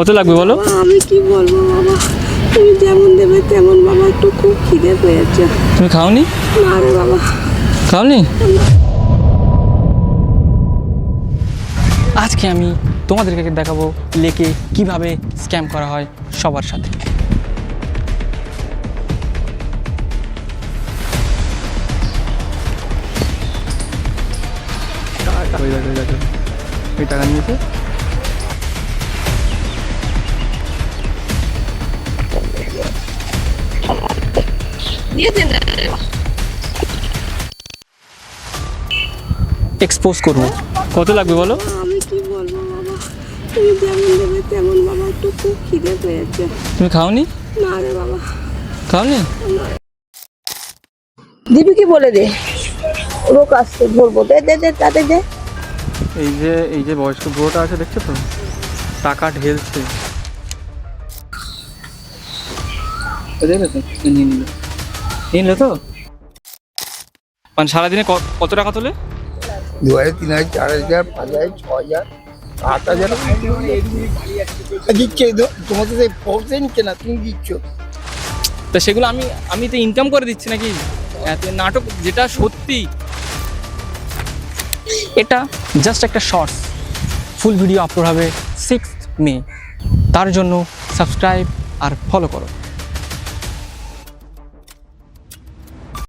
কত লাগবে বলো? আমি কি বলবো বাবা, তুমি যেমন দেবে তেমন বাবা। একটু খুব খিদে পেয়েছে। তুমি খাওনি? না রে বাবা। খাওনি? আজকে আমি তোমাদেরকে দেখাবো লেকে কিভাবে স্ক্যাম করা হয় সবার সাথে। ওই টাকা নিয়েছে। এক্সপোজ করবো। কত লাগবে বলো? আমি কি বলবো বাবা, তুমি যেমন দেবে তেমন বাবা। একটু খুব খিদে পেয়েছে। তুমি খাওনি? না রে বাবা। খাওনি? দিদিকে বলে দে, লোক আসছে ধরবো। দে দে দে তাতে দে। এই যে বয়স্ক বুড়োটা আছে দেখছো তো, টাকা ঢেলছে। দেখলে তো নিয়ে নিল তো। মানে সারাদিনে কত টাকা তোলে? 2000, 3000, 4000, 5000, 6000, 8000 দিচ্ছে। তোমাদের সেই পৌঁছে নিচ্ছে না, তুমি দিচ্ছ। তা সেগুলো আমি তো ইনকাম করে দিচ্ছি নাকি? এত নাটক যেটা সত্যি। এটা জাস্ট একটা শর্টস, ফুল ভিডিও আপলোড হবে 6 মে। তার জন্য সাবস্ক্রাইব আর ফলো করো।